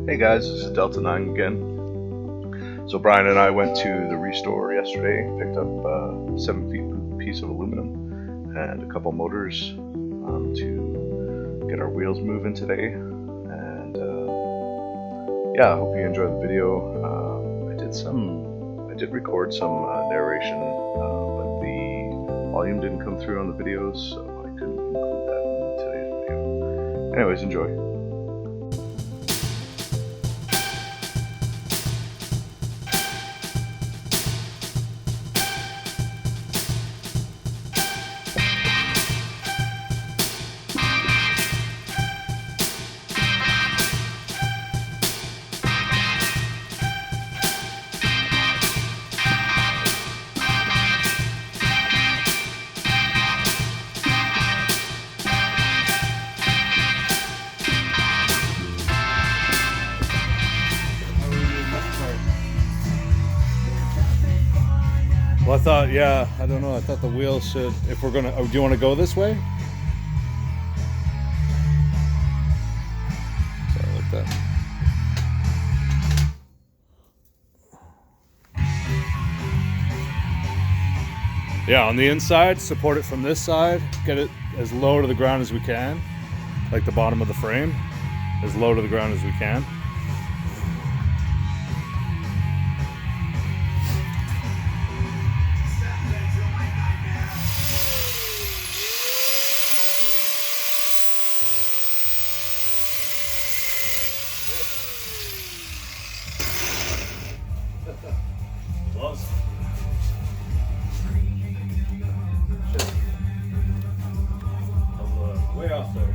Hey guys, this is Delta 9 again. So Brian and I went to the restore yesterday, picked up a 7 feet piece of aluminum and a couple motors to get our wheels moving today. And yeah, I hope you enjoyed the video. I did record some narration, but the volume didn't come through on the videos, so I couldn't include that in today's video. Anyways, enjoy. Well, I thought, I don't know. I thought the wheels should, if we're gonna, do you want to go this way? Sorry, like that. Yeah, on the inside, support it from this side, get it as low to the ground as we can, like the bottom of the frame, as low to the ground as we can. Gloves. Way off there.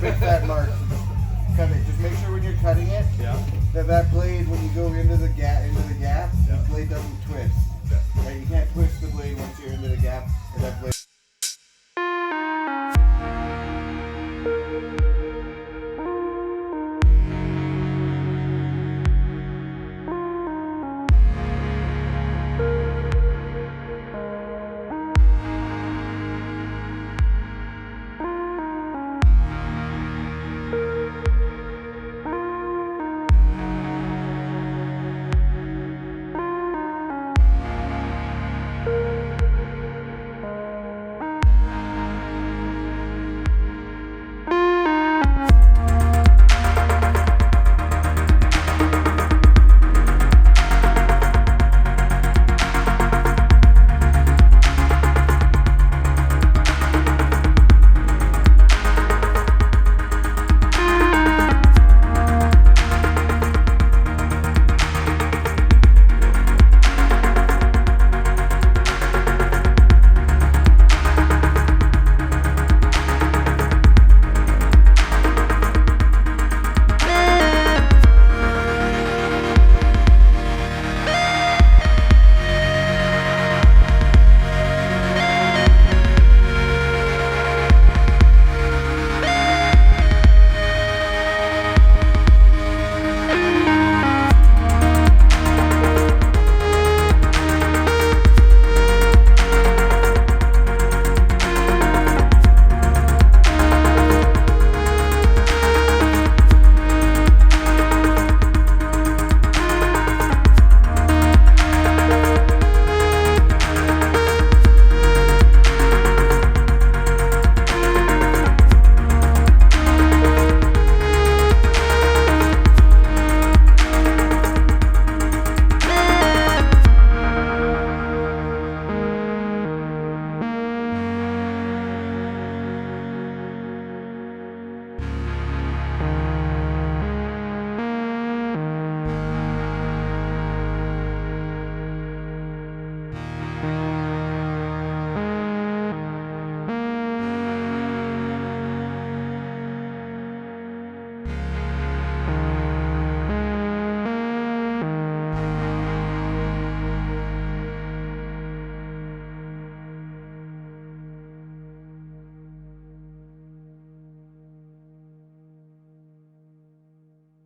Big fat mark. Cut it. Just make sure when you're cutting it, that blade, when you go into the gap, the blade doesn't twist. Right? You can't twist the blade once you're into the gap. Or that blade.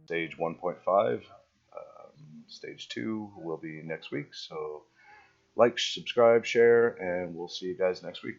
stage 1.5. Stage 2 will be next week. So like, subscribe, share, and we'll see you guys next week.